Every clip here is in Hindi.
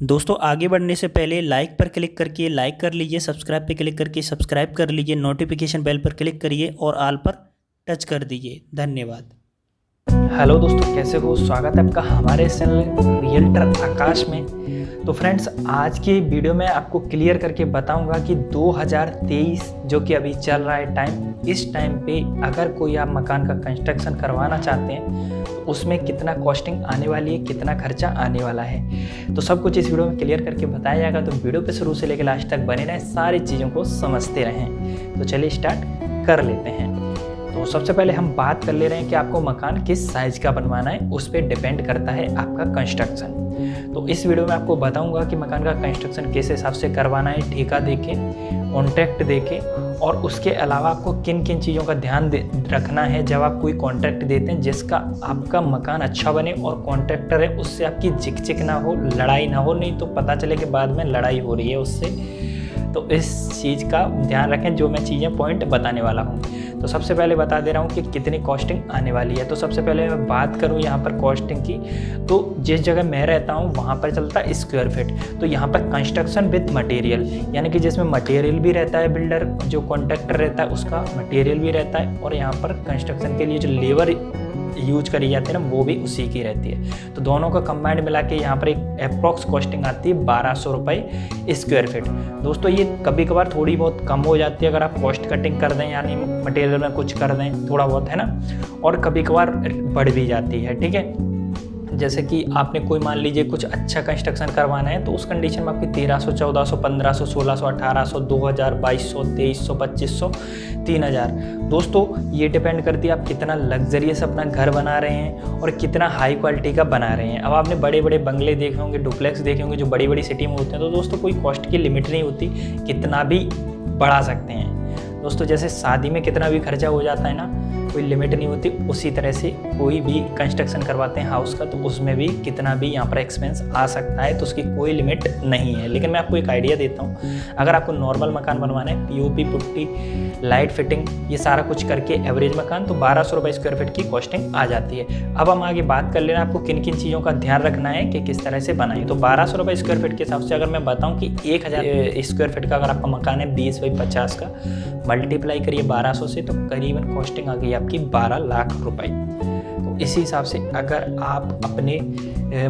दोस्तों आगे बढ़ने से पहले लाइक पर क्लिक करके लाइक कर लीजिए, सब्सक्राइब पे क्लिक करके सब्सक्राइब कर लीजिए, नोटिफिकेशन बेल पर क्लिक करिए और ऑल पर टच कर दीजिए। धन्यवाद। हेलो दोस्तों, कैसे हो? स्वागत है आपका हमारे चैनल रियल्टर आकाश में। तो फ्रेंड्स, आज की वीडियो में आपको क्लियर करके बताऊंगा कि 2023 जो कि अभी चल रहा है टाइम, इस टाइम पे अगर कोई आप मकान का कंस्ट्रक्शन करवाना चाहते हैं तो उसमें कितना कॉस्टिंग आने वाली है, कितना खर्चा आने वाला है, तो सब कुछ इस वीडियो में क्लियर करके बताया जाएगा। तो वीडियो पे शुरू से लेकर लास्ट तक बने रहें, सारी चीज़ों को समझते रहें। तो चलिए स्टार्ट कर लेते हैं। तो सबसे पहले हम बात कर ले रहे हैं कि आपको मकान किस साइज का बनवाना है, उस पर डिपेंड करता है आपका कंस्ट्रक्शन। तो इस वीडियो में आपको बताऊंगा कि मकान का कंस्ट्रक्शन किस हिसाब से करवाना है, ठेका देके, कॉन्ट्रैक्ट देके, और उसके अलावा आपको किन किन चीज़ों का ध्यान रखना है जब आप कोई कॉन्ट्रैक्ट देते हैं, जिसका आपका मकान अच्छा बने और कॉन्ट्रैक्टर है उससे आपकी झिकझिक ना हो, लड़ाई ना हो, नहीं तो पता चले कि बाद में लड़ाई हो रही है उससे। तो इस चीज़ का ध्यान रखें, जो मैं चीज़ें पॉइंट बताने वाला हूँ। तो सबसे पहले बता दे रहा हूँ कि कितनी कॉस्टिंग आने वाली है। तो सबसे पहले मैं बात करूँ यहाँ पर कॉस्टिंग की, तो जिस जगह मैं रहता हूँ वहाँ पर चलता है स्क्वायर फीट। तो यहाँ पर कंस्ट्रक्शन विद मटेरियल, यानी कि जिसमें मटेरियल भी रहता है, बिल्डर जो कॉन्ट्रैक्टर रहता है उसका मटेरियल भी रहता है, और यहाँ पर कंस्ट्रक्शन के लिए जो लेबर यूज करी जाती है ना, वो भी उसी की रहती है। तो दोनों का कंबाइंड मिला के यहाँ पर एक अप्रॉक्स कॉस्टिंग आती है 1200 रुपये स्क्वायर फीट। दोस्तों ये कभी कभार थोड़ी बहुत कम हो जाती है अगर आप कॉस्ट कटिंग कर दें, यानी मटेरियल में कुछ कर दें थोड़ा बहुत, है ना, और कभी कभार बढ़ भी जाती है। ठीक है, जैसे कि आपने कोई मान लीजिए कुछ अच्छा कंस्ट्रक्शन करवाना है तो उस कंडीशन में आपकी 1300, 1400, 1500, 1600, 1800, 2000, 2200, 2300, 2500, 3000। दोस्तों ये डिपेंड करती है आप कितना लग्जरियस अपना घर बना रहे हैं और कितना हाई क्वालिटी का बना रहे हैं। अब आपने बड़े बड़े बंगले देखे होंगे, डुप्लेक्स देखे होंगे जो बड़ी बड़ी सिटी में होते हैं, तो दोस्तों कोई कॉस्ट की लिमिट नहीं होती, कितना भी बढ़ा सकते हैं। दोस्तों जैसे शादी में कितना भी खर्चा हो जाता है ना, कोई लिमिट नहीं होती, उसी तरह से कोई भी कंस्ट्रक्शन करवाते हैं हाउस का तो उसमें भी कितना भी यहाँ पर एक्सपेंस आ सकता है, तो उसकी कोई लिमिट नहीं है। लेकिन मैं आपको एक आइडिया देता हूँ, अगर आपको नॉर्मल मकान बनवाना है, पीओपी, पुट्टी, लाइट फिटिंग, ये सारा कुछ करके एवरेज मकान, तो 1200 रुपये स्क्वायर फीट की कॉस्टिंग आ जाती है। अब हम आगे बात कर लेना आपको किन किन चीज़ों का ध्यान रखना है कि किस तरह से बनाए। तो 1200 रुपये स्क्वायर फीट के हिसाब से अगर मैं बताऊँ कि 1000 स्क्वायर फीट का अगर आपका मकान है 20/50 का, मल्टीप्लाई करिए 1200 से, तो करीबन कॉस्टिंग आ गई आपकी 12 लाख रुपए। तो इसी हिसाब से अगर आप अपने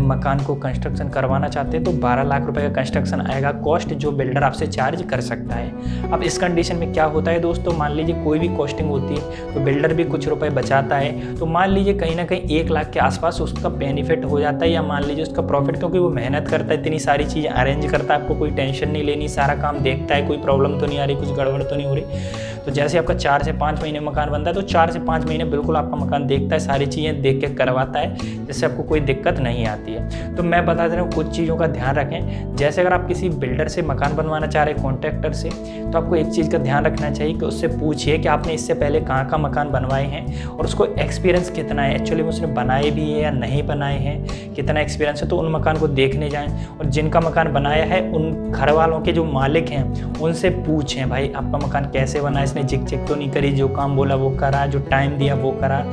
मकान को कंस्ट्रक्शन करवाना चाहते हैं तो 12 लाख रुपए का कंस्ट्रक्शन आएगा कॉस्ट, जो बिल्डर आपसे चार्ज कर सकता है। अब इस कंडीशन में क्या होता है दोस्तों, मान लीजिए कोई भी कॉस्टिंग होती है तो बिल्डर भी कुछ रुपए बचाता है, तो मान लीजिए कहीं ना कहीं 1 लाख के आसपास उसका बेनिफिट हो जाता है, या मान लीजिए उसका प्रॉफिट, क्योंकि वो मेहनत करता है, इतनी सारी चीज़ें अरेंज करता है, आपको कोई टेंशन नहीं लेनी, सारा काम देखता है, कोई प्रॉब्लम तो नहीं आ रही, कुछ गड़बड़ तो नहीं हो रही। तो जैसे आपका 4 से 5 महीने मकान बनता है तो 4 से 5 महीने बिल्कुल आपका मकान देखता है, सारी चीज़ें देख के करवाता है, जिससे आपको कोई दिक्कत नहीं आती है। तो मैं बता दे रहा हूँ कुछ चीज़ों का ध्यान रखें। जैसे अगर आप किसी बिल्डर से मकान बनवाना चाह रहे हैं, कॉन्ट्रैक्टर से, तो आपको एक चीज़ का ध्यान रखना चाहिए कि उससे पूछिए कि आपने इससे पहले कहाँ का मकान बनवाए हैं और उसको एक्सपीरियंस कितना है, एक्चुअली में उसने बनाए भी है या नहीं बनाए हैं, कितना एक्सपीरियंस है। तो उन मकान को देखने जाएँ, और जिनका मकान बनाया है उन घर वालों के जो मालिक हैं उनसे पूछें, भाई आपका मकान कैसे बना है, इसने झिक झिक तो नहीं करी, जो काम बोला वो करा, जो टाइम दिया वो करा।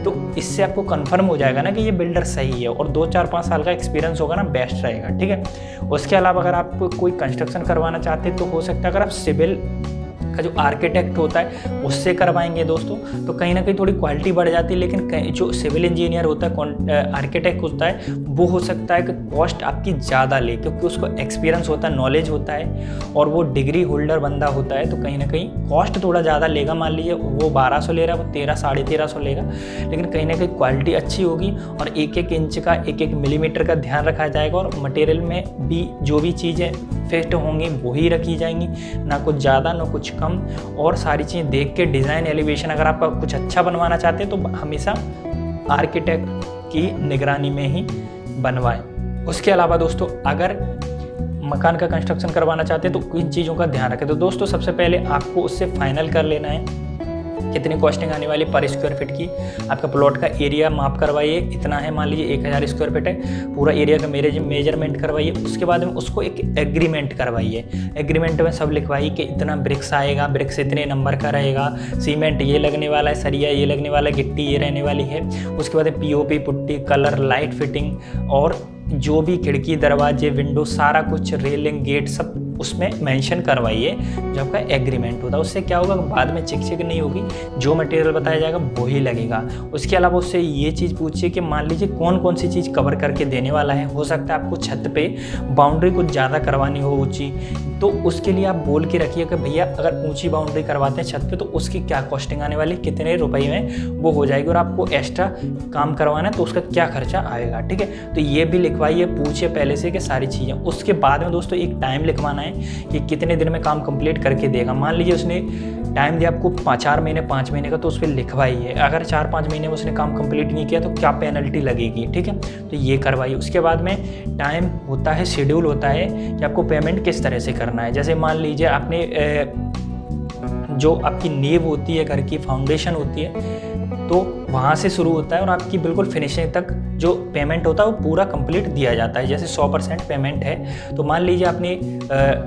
तो इससे आपको कंफर्म हो जाएगा ना कि ये बिल्डर सही है, और 2-4-5 साल का एक्सपीरियंस होगा ना, बेस्ट रहेगा। ठीक है, उसके अलावा अगर आप कोई कंस्ट्रक्शन करवाना चाहते हैं तो हो सकता है अगर आप सिविल का जो आर्किटेक्ट होता है उससे करवाएंगे दोस्तों तो कहीं ना कहीं थोड़ी क्वालिटी बढ़ जाती है, लेकिन जो सिविल इंजीनियर होता है, आर्किटेक्ट होता है, वो हो सकता है कि कॉस्ट आपकी ज़्यादा ले, क्योंकि उसको एक्सपीरियंस होता है, नॉलेज होता है, और वो डिग्री होल्डर बंदा होता है, तो कहीं ना कहीं कॉस्ट थोड़ा ज़्यादा लेगा। मान लीजिए वो 1200 ले रहा है, वो 1300-1350 लेगा, लेकिन कहीं ना कहीं क्वालिटी अच्छी होगी, और एक एक इंच का, एक एक मिलीमीटर का ध्यान रखा जाएगा, और मटेरियल में भी जो भी चीज़ें फिट होंगी वही रखी जाएंगी, ना कुछ ज़्यादा ना कुछ कम, और सारी चीज़ें देख के डिज़ाइन, एलिवेशन, अगर आप कुछ अच्छा बनवाना चाहते हैं तो हमेशा आर्किटेक्ट की निगरानी में ही बनवाएं। उसके अलावा दोस्तों अगर मकान का कंस्ट्रक्शन करवाना चाहते हैं तो इन चीज़ों का ध्यान रखें। तो दोस्तों सबसे पहले आपको उससे फाइनल कर लेना है कितनी कॉस्टिंग आने वाली पर स्क्वायर फीट की, आपका प्लॉट का एरिया माप करवाइए, इतना है, मान लीजिए 1000 स्क्वायर फीट है, पूरा एरिया का मेजरमेंट करवाइए। उसके बाद में उसको एक एग्रीमेंट करवाइए, एग्रीमेंट में सब लिखवाइए कि इतना ब्रिक्स आएगा, ब्रिक्स इतने नंबर का रहेगा, सीमेंट ये लगने वाला है, सरिया ये लगने वाला है, गिट्टी ये रहने वाली है। उसके बाद POP, putty, colour, light fitting और जो भी खिड़की, दरवाजे, विंडो, सारा कुछ, रेलिंग, गेट सब उसमें मेंशन करवाइए जो आपका एग्रीमेंट होता है। उससे क्या होगा, बाद में चिक नहीं होगी, जो मटेरियल बताया जाएगा वो ही लगेगा। उसके अलावा उससे ये चीज़ पूछिए कि मान लीजिए कौन कौन सी चीज़ कवर करके देने वाला है। हो सकता है आपको छत पे बाउंड्री कुछ ज़्यादा करवानी हो ऊँची, तो उसके लिए आप बोल के रखिए कि भैया अगर ऊँची बाउंड्री करवाते हैं छत पे तो उसकी क्या कॉस्टिंग आने वाली, कितने रुपये में वो हो जाएगी, और आपको एक्स्ट्रा काम करवाना है तो उसका क्या खर्चा आएगा। ठीक है, तो ये भी लिखवाइए, पूछिए पहले से कि सारी चीज़ें। उसके बाद में दोस्तों एक टाइम लिखवाना है कि कितने दिन में काम कंप्लीट करके देगा। मान लीजिए उसने टाइम दिया आपको 4 महीने 5 महीने का, तो उस पर लिखवाइए। अगर 4-5 महीने में उसने काम कंप्लीट नहीं किया तो क्या पेनल्टी लगेगी। ठीक है, तो ये करवाइए। उसके बाद में टाइम होता है, शेड्यूल होता है कि आपको पेमेंट किस तरह से करना है। जैसे मान लीजिए आपने जो आपकी नींव होती है, घर की फाउंडेशन होती है, तो वहाँ से शुरू होता है और आपकी बिल्कुल फिनिशिंग तक जो पेमेंट होता है वो पूरा कंप्लीट दिया जाता है। जैसे 100% पेमेंट है तो मान लीजिए आपने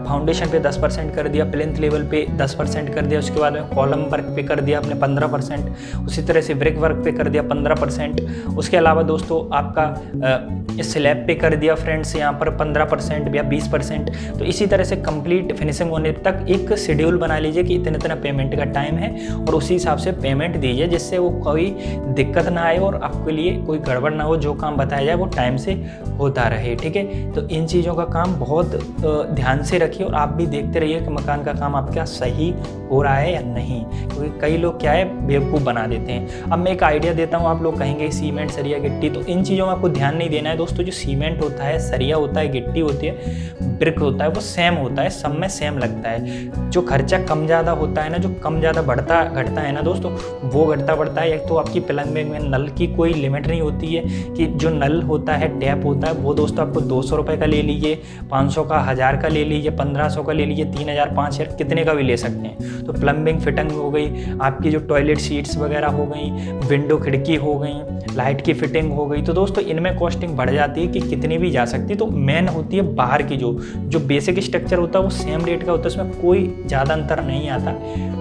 फाउंडेशन पे 10% कर दिया, प्लिंथ लेवल पे 10% कर दिया, उसके बाद में कॉलम वर्क पे कर दिया आपने 15%, उसी तरह से ब्रिक वर्क पे कर दिया 15%। उसके अलावा दोस्तों आपका स्लैब पे कर दिया फ्रेंड्स यहाँ पर 15% या 20%। तो इसी तरह से कंप्लीट फिनिशिंग होने तक एक शेड्यूल बना लीजिए कि इतना इतना पेमेंट का टाइम है और उसी हिसाब से पेमेंट दीजिए, जिससे वो कोई दिक्कत ना आए और आपके लिए कोई गड़बड़ ना हो, जो काम बताया जाए वो टाइम से होता रहे। ठीक है, तो इन चीज़ों का काम बहुत ध्यान से रखिए और आप भी देखते रहिए कि मकान का काम आपका सही हो रहा है या नहीं, क्योंकि कई लोग क्या है बेवकूफ़ बना देते हैं। अब मैं एक आइडिया देता हूँ, आप लोग कहेंगे सीमेंट, सरिया, गिट्टी, तो इन चीज़ों में आपको ध्यान नहीं देना है दोस्तों। जो सीमेंट होता है, सरिया होता है, गिट्टी होती है, ब्रिक होता है, वो सेम होता है, सब में सेम लगता है। जो खर्चा कम ज़्यादा होता है ना, जो कम ज़्यादा बढ़ता घटता है ना दोस्तों, वो घटता बढ़ता है। एक तो आपकी प्लम्बिंग में नल की कोई लिमिट नहीं होती है कि जो नल होता है, टैप होता है, वो दोस्तों आपको 200 रुपये का ले लीजिए, 500 का, 1000 का ले लीजिए, 1500 का ले लीजिए, 3000, 5000 कितने का भी ले सकते हैं। तो प्लम्बिंग फिटिंग हो गई, आपकी जो टॉयलेट सीट्स वगैरह हो गई, विंडो खिड़की हो गई, लाइट की फिटिंग हो गई, तो दोस्तों इनमें कॉस्टिंग बढ़ जाती है कि कितनी भी जा सकती है। तो मेन होती है बाहर की जो बेसिक स्ट्रक्चर होता है वो सेम रेट का होता है, उसमें कोई ज़्यादा अंतर नहीं आता।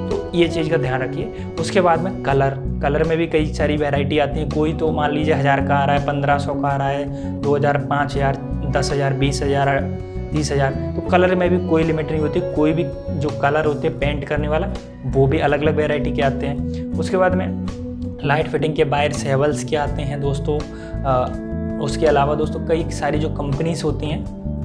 तो ये चीज़ का ध्यान रखिए। उसके बाद में कलर में भी कई सारी वैरायटी आती है। कोई तो मान लीजिए 1000 का आ रहा है, 1500 का आ रहा है, 2000, 5000, 10,000, 20,000, 30,000। तो कलर में भी कोई लिमिट नहीं होती। कोई भी जो कलर होते हैं पेंट करने वाला, वो भी अलग अलग वैरायटी के आते हैं। उसके बाद में लाइट फिटिंग के वायर्स, हेवल्स के आते हैं दोस्तों। उसके अलावा दोस्तों कई सारी जो कंपनीज होती हैं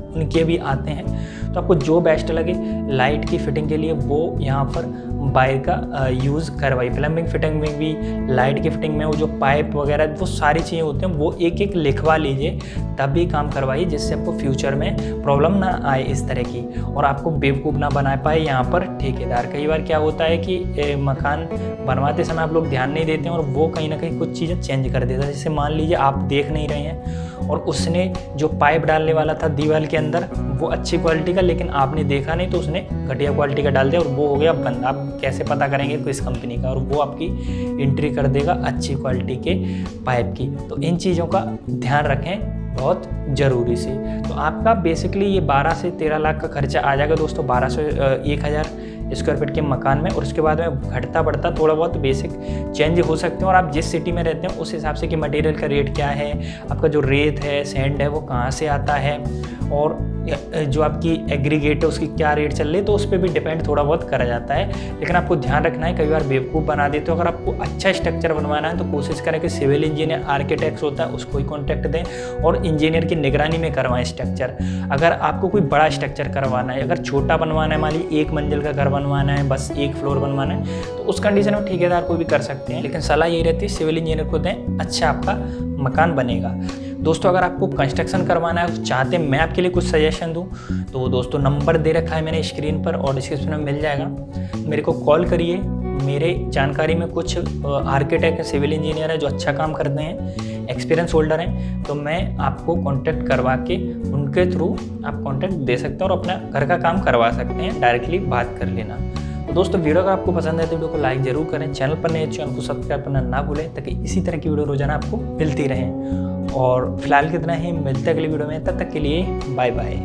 उनके भी आते हैं। तो आपको जो बेस्ट लगे लाइट की फिटिंग के लिए वो यहाँ पर वायर का यूज़ करवाइए। प्लम्बिंग फिटिंग में भी, लाइट की फिटिंग में वो जो पाइप वगैरह वो सारी चीज़ें होती हैं वो एक एक लिखवा लीजिए, तब भी काम करवाइए, जिससे आपको फ्यूचर में प्रॉब्लम ना आए इस तरह की, और आपको बेवकूफ़ ना बना पाए यहाँ पर ठेकेदार। कई बार क्या होता है कि मकान बनवाते समय आप लोग ध्यान नहीं देते हैं और वो कहीं ना कहीं कुछ चीज़ें चेंज कर देता है। जैसे मान लीजिए आप देख नहीं रहे हैं और उसने जो पाइप डालने वाला था दीवार के अंदर वो अच्छी क्वालिटी का, लेकिन आपने देखा नहीं तो उसने घटिया क्वालिटी का डाल दिया और वो हो गया बंद। आप कैसे पता करेंगे किस कंपनी का, और वो आपकी एंट्री कर देगा अच्छी क्वालिटी के पाइप की। तो इन चीज़ों का ध्यान रखें बहुत ज़रूरी से। तो आपका बेसिकली ये 12 से 13 लाख का खर्चा आ जाएगा दोस्तों, 1200-1000 स्क्वायर फीट के मकान में। और उसके बाद में घटता बढ़ता थोड़ा बहुत बेसिक चेंज हो सकते हैं, और आप जिस सिटी में रहते हैं उस हिसाब से कि मटेरियल का रेट क्या है, आपका जो रेत है, सैंड है, वो कहाँ से आता है, और जो आपकी एग्रीगेट है उसकी क्या रेट चल रही है, तो उस पर भी डिपेंड थोड़ा बहुत करा जाता है। लेकिन आपको ध्यान रखना है, कई बार बेवकूफ़ बना देते हो। अगर आपको अच्छा स्ट्रक्चर बनवाना है तो कोशिश करें कि सिविल इंजीनियर, आर्किटेक्ट होता है उसको ही कॉन्टैक्ट दें और इंजीनियर की निगरानी में करवाएं स्ट्रक्चर। अगर आपको कोई बड़ा स्ट्रक्चर करवाना है, अगर छोटा बनवाना है, मान लीजिए 1 मंजिल का घर बनवाना है, बस 1 फ्लोर बनवाना है, तो उस कंडीशन में ठेकेदार को भी कर सकते हैं। लेकिन सलाह यही रहती है सिविल इंजीनियर को दें, अच्छा आपका मकान बनेगा। दोस्तों अगर आपको कंस्ट्रक्शन करवाना है, चाहते हैं मैं आपके लिए कुछ सजेशन दूं, तो दोस्तों नंबर दे रखा है मैंने स्क्रीन पर और डिस्क्रिप्शन में मिल जाएगा, मेरे को कॉल करिए। मेरे जानकारी में कुछ आर्किटेक्ट, सिविल इंजीनियर है जो अच्छा काम करते हैं, एक्सपीरियंस होल्डर हैं, तो मैं आपको कांटेक्ट करवा के उनके थ्रू आप कांटेक्ट दे सकते हैं और अपना घर का काम करवा सकते हैं। डायरेक्टली बात कर लेना। तो दोस्तों वीडियो अगर आपको पसंद है तो वीडियो को लाइक जरूर करें, चैनल पर नए चैनल को सब्सक्राइब करना ना भूलें ताकि इसी तरह की वीडियो रोजाना आपको मिलती रहें। और फिलहाल कितना ही मिलते अगली वीडियो में, तब तक के लिए बाय बाय।